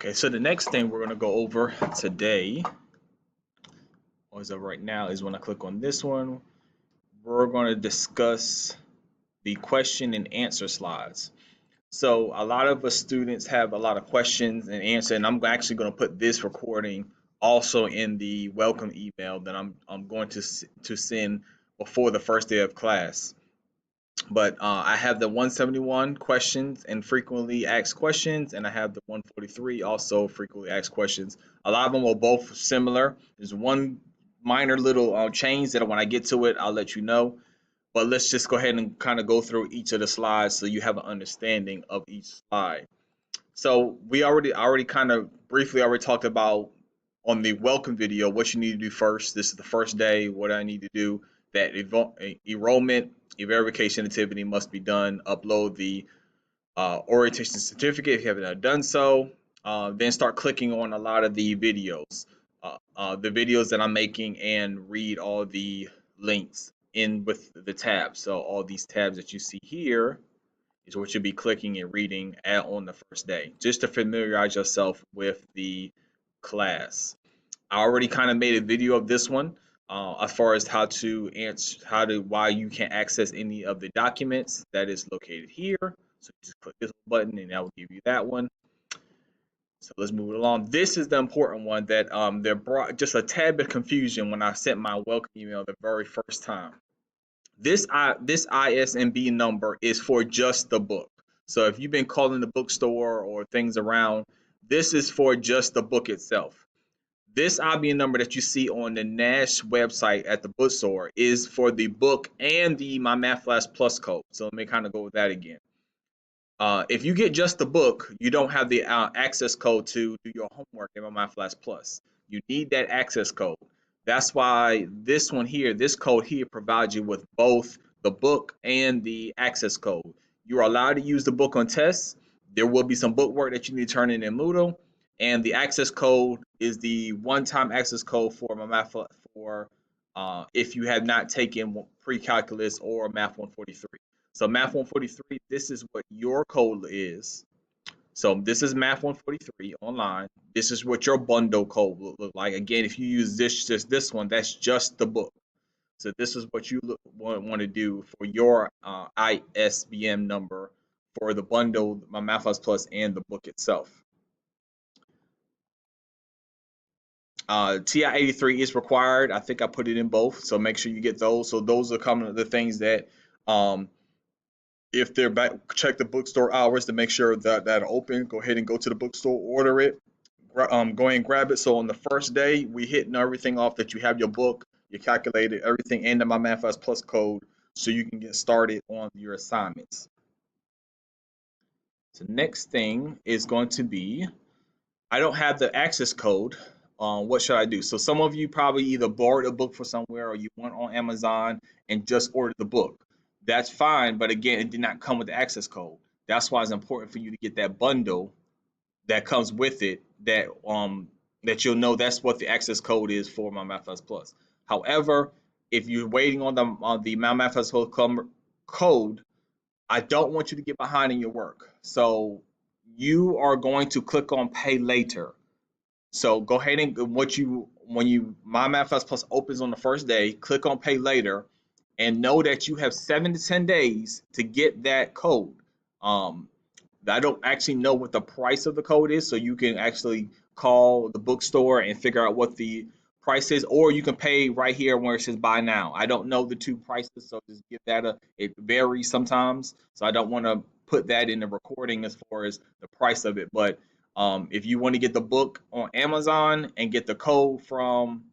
Okay, so the next thing we're going to go over today, or as of right now, is when I click on this one, we're going to discuss the question and answer slides. So a lot of us students have a lot of questions and answer, and I'm actually going to put this recording also in the welcome email that I'm going to send before the first day of class. But I have the 171 questions and frequently asked questions, and I have the 143 also frequently asked questions. A lot of them are both similar. There's one minor little change that when I get to it, I'll let you know. But let's just go ahead and kind of go through each of the slides so you have an understanding of each slide. So I already kind of briefly already talked about on the welcome video what you need to do first. This is the first day. What I need to do. That enrollment verification activity must be done. Upload the orientation certificate if you haven't done so. Then start clicking on a lot of the videos, the videos that I'm making, and read all the links in with the tabs. So all these tabs that you see here is what you'll be clicking and reading on the first day, just to familiarize yourself with the class. I already kind of made a video of this one as far as how to answer, why you can't access any of the documents that is located here. So just click this button and that will give you that one. So let's move it along. This is the important one that there brought just a tad bit of confusion when I sent my welcome email the very first time. This ISMB number is for just the book. So if you've been calling the bookstore or things around, this is for just the book itself. This IBN number that you see on the Nash website at the bookstore is for the book and the My Math Class Plus code. So let me kind of go with that again. If you get just the book, you don't have the access code to do your homework in My Math Class Plus. You need that access code. That's why this one here, this code here provides you with both the book and the access code. You are allowed to use the book on tests. There will be some book work that you need to turn in Moodle, and the access code is the one-time access code for my math for if you have not taken pre-calculus or math 143. So math 143, this is what your code is. So this is math 143 online. This is what your bundle code will look like. Again, if you use just this one, that's just the book. So this is what you want to do for your ISBN number for the bundle, my Math Plus, and the book itself. TI-83 is required. I think I put it in both, so make sure you get those. So those are kind of the things that, if they're back, check the bookstore hours to make sure that are open. Go ahead and go to the bookstore, order it, go ahead and grab it. So on the first day, we hitting everything off that you have your book, your calculator, everything, and the My Math Plus code, so you can get started on your assignments. So next thing is going to be, I don't have the access code. What should I do? So some of you probably either borrowed a book from somewhere or you went on Amazon and just ordered the book. That's fine, but again, it did not come with the access code. That's why it's important for you to get that bundle that comes with it. That you'll know that's what the access code is for my Math Plus. However, if you're waiting on the My Math Plus code, I don't want you to get behind in your work. So you are going to click on Pay Later. So go ahead and when My Math Plus opens on the first day, click on Pay Later, and know that you have 7 to 10 days to get that code. I don't actually know what the price of the code is, so you can actually call the bookstore and figure out what the price is, or you can pay right here where it says buy now. I don't know the two prices, so just give that it varies sometimes, so I don't want to put that in the recording as far as the price of it. But if you want to get the book on Amazon and get the code from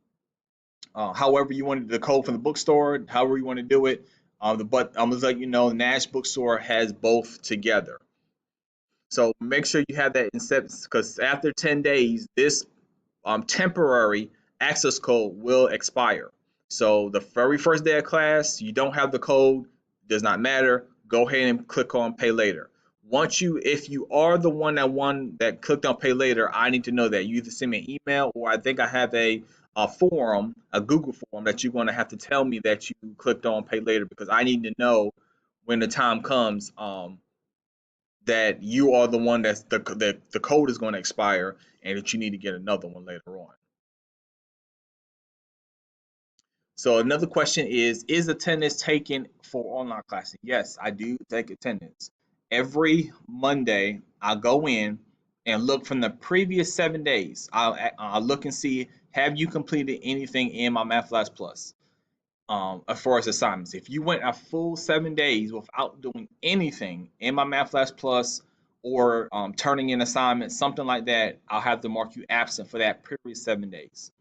however you want the code from the bookstore, however you want to do it, but I'm just letting you know Nash Bookstore has both together. So make sure you have that in steps, because after 10 days, this temporary access code will expire. So the very first day of class, you don't have the code, does not matter. Go ahead and click on Pay Later. If you are the one that clicked on Pay Later, I need to know that. You either send me an email, or I think I have a form, a Google form, that you're going to have to tell me that you clicked on Pay Later, because I need to know when the time comes that you are the one that's the code is going to expire and that you need to get another one later on. So another question is attendance taken for online classes? Yes, I do take attendance. Every Monday, I go in and look from the previous 7 days. I'll look and see, have you completed anything in my MathLabs Plus as far as assignments. If you went a full 7 days without doing anything in my MathLabs Plus or turning in assignments, something like that, I'll have to mark you absent for that previous 7 days.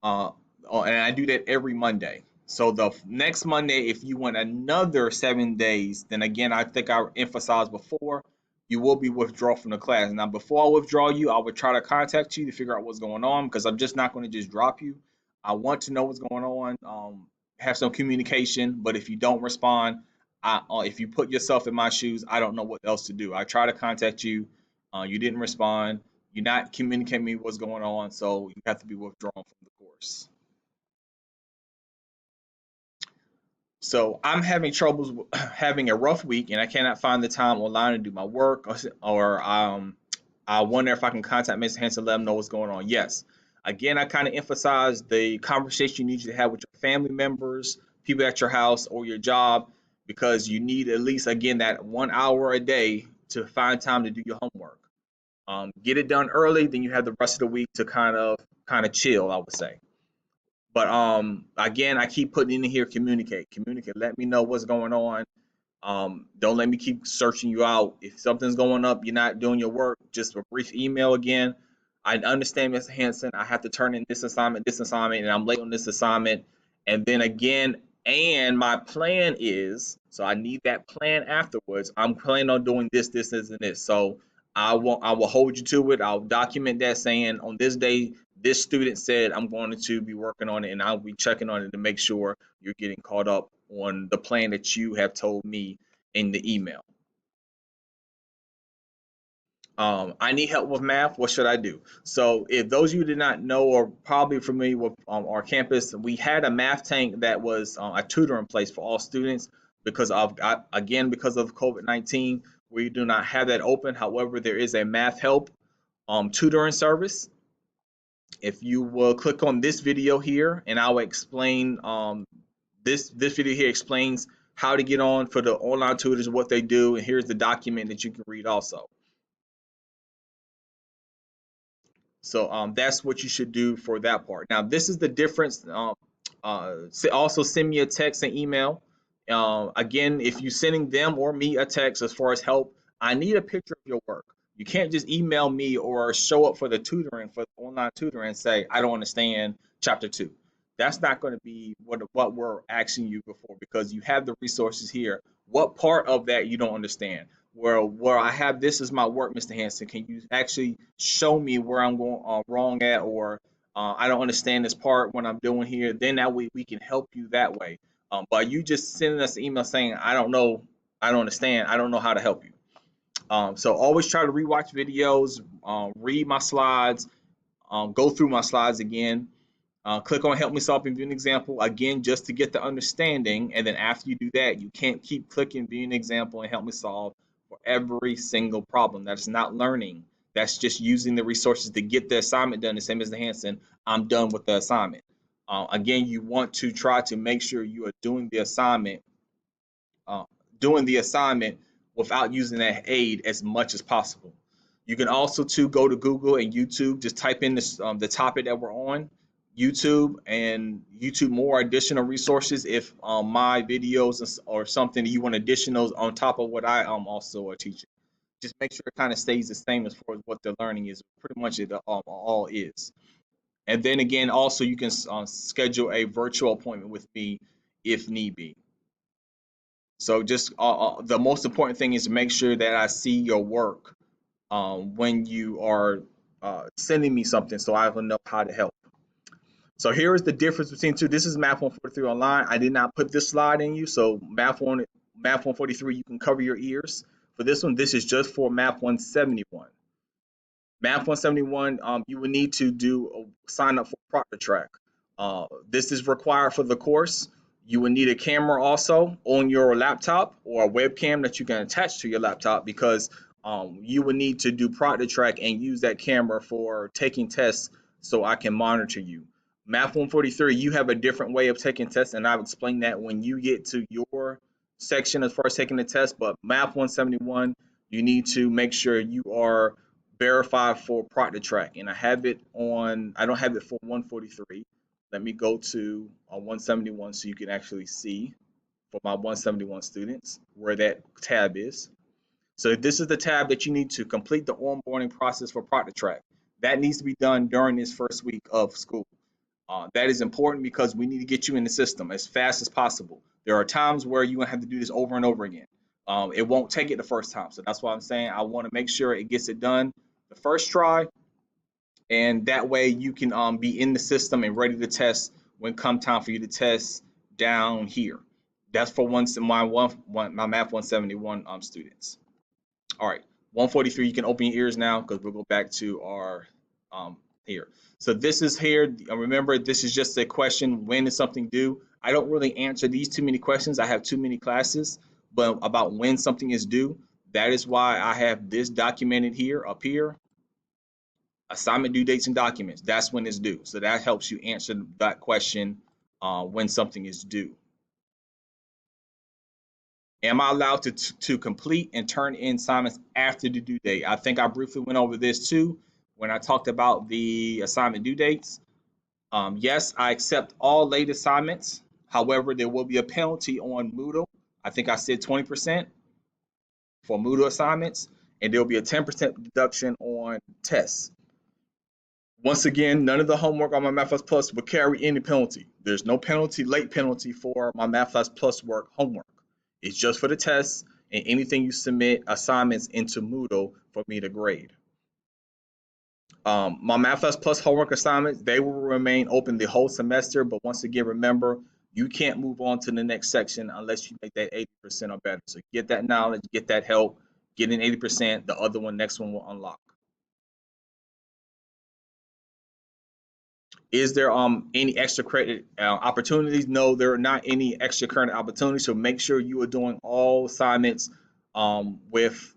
Uh, and I do that every Monday. So the next Monday, if you went another 7 days, then again, I think I emphasized before, you will be withdrawn from the class. Now, before I withdraw you, I would try to contact you to figure out what's going on because I'm just not going to just drop you. I want to know what's going on, have some communication. But if you don't respond, if you put yourself in my shoes, I don't know what else to do. I try to contact you. You didn't respond. You're not communicating me what's going on, so you have to be withdrawn from the course. So I'm having troubles having a rough week, and I cannot find the time online to do my work, or I wonder if I can contact Mr. Hanson, let them know what's going on. Yes. Again, I kind of emphasize the conversation you need to have with your family members, people at your house or your job, because you need at least, again, that 1 hour a day to find time to do your homework. Get it done early, then you have the rest of the week to kind of chill, I would say. But again, I keep putting in here communicate. Let me know what's going on. Don't let me keep searching you out. If something's going up, you're not doing your work, just a brief email again. I understand, Mr. Hanson, I have to turn in this assignment, and I'm late on this assignment. And then again, and my plan is, so I need that plan afterwards. I'm planning on doing this, and this. So I will hold you to it. I'll document that saying on this day, this student said I'm going to be working on it, and I'll be checking on it to make sure you're getting caught up on the plan that you have told me in the email. I need help with math. What should I do? So, if those of you did not know or probably familiar with our campus, we had a math tank that was a tutor in place for all students because of, again, because of COVID-19, we do not have that open. However, there is a math help tutoring service. If you will click on this video here, and I will explain this video here explains how to get on for the online tutors, what they do, and here's the document that you can read also. So that's what you should do for that part. Now, this is the difference. Also, send me a text and email. Again, if you're sending them or me a text as far as help, I need a picture of your work. You can't just email me or show up for the tutoring, for the online tutoring, and say, I don't understand chapter 2. That's not going to be what we're asking you before because you have the resources here. What part of that you don't understand? Where I have this as my work, Mr. Hanson, can you actually show me where I'm going wrong at, or I don't understand this part when I'm doing here? Then that way we can help you that way. But you just sending us an email saying I don't know, I don't understand, I don't know how to help you. So always try to rewatch videos, read my slides, go through my slides again. Click on help me solve and view an example again just to get the understanding, and then after you do that, you can't keep clicking view an example and help me solve for every single problem. That's not learning. That's just using the resources to get the assignment done. The same as the Hanson, I'm done with the assignment. Again, you want to try to make sure you are uh, doing the assignment without using that aid as much as possible. You can also too go to Google and YouTube. Just type in this, the topic that we're on, YouTube, and YouTube more additional resources. If my videos or something you want additionals on top of what I also are teaching, just make sure it kind of stays the same as far as what the learning is. Pretty much it all is. And then again, also you can schedule a virtual appointment with me if need be. So just the most important thing is to make sure that I see your work when you are sending me something so I will know how to help. So here is the difference between two. This is Math 143 online. I did not put this slide in you. So Math 143, you can cover your ears. For this one, this is just for Math 171. Math 171, you would need to sign up for Proctor Track. This is required for the course. You will need a camera also on your laptop or a webcam that you can attach to your laptop, because you will need to do Proctor Track and use that camera for taking tests so I can monitor you. Math 143, you have a different way of taking tests, and I've explained that when you get to your section as far as taking the test. But Math 171, you need to make sure you are verified for Proctor Track. And I don't have it for 143. Let me go to 171 so you can actually see for my 171 students where that tab is. So this is the tab that you need to complete the onboarding process for Proctor Track. That needs to be done during this first week of school. That is important because we need to get you in the system as fast as possible. There are times where you're going to have to do this over and over again. It won't take it the first time. So that's why I'm saying I want to make sure it gets it done the first try, and that way you can be in the system and ready to test when come time for you to test down here. That's for my Math 171 students. All right, 143, you can open your ears now because we'll go back to our here. So this is here. Remember, this is just a question, when is something due? I don't really answer these too many questions. I have too many classes, but about when something is due, that is why I have this documented here, up here. Assignment due dates and documents, that's when it's due. So that helps you answer that question when something is due. Am I allowed to complete and turn in assignments after the due date? I think I briefly went over this too when I talked about the assignment due dates. Yes, I accept all late assignments. However, there will be a penalty on Moodle. I think I said 20% for Moodle assignments, and there will be a 10% deduction on tests. Once again, none of the homework on my Math Plus will carry any penalty. There's no penalty, late penalty for my Math Plus work homework. It's just for the tests and anything you submit assignments into Moodle for me to grade. My Math Plus homework assignments, they will remain open the whole semester, but once again, remember, you can't move on to the next section unless you make that 80% or better. So get that knowledge, get that help, get an 80%, the other one, next one will unlock. Is there any extra credit opportunities? No, there are not any extra credit opportunities. So make sure you are doing all assignments with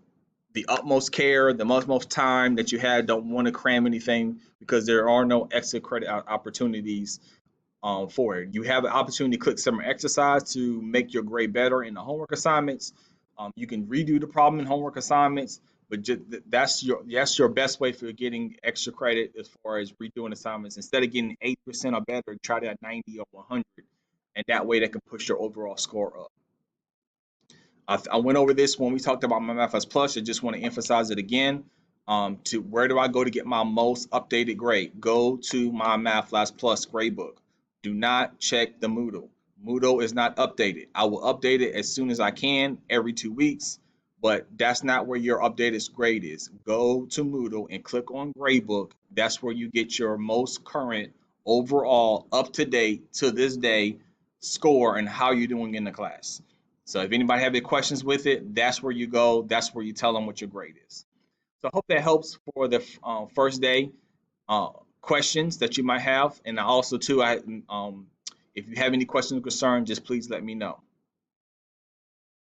the utmost care, the most time that you had. Don't want to cram anything because there are no extra credit opportunities for it. You have an opportunity to click summer exercise to make your grade better in the homework assignments. You can redo the problem in homework assignments, but that's your best way for getting extra credit as far as redoing assignments. Instead of getting 80% or better, try that 90 or 100, and that way that can push your overall score up. I went over this when we talked about my Math Plus. I just want to emphasize it again. To where do I go to get my most updated grade? Go to my Math Plus gradebook. Do not check the Moodle. Moodle is not updated. I will update it as soon as I can, every 2 weeks, but that's not where your updated grade is. Go to Moodle and click on gradebook. That's where you get your most current, overall, up to date, to this day score and how you're doing in the class. So if anybody have any questions with it, that's where you go. That's where you tell them what your grade is. So I hope that helps for the first day questions that you might have. And also too, if you have any questions or concerns, just please let me know.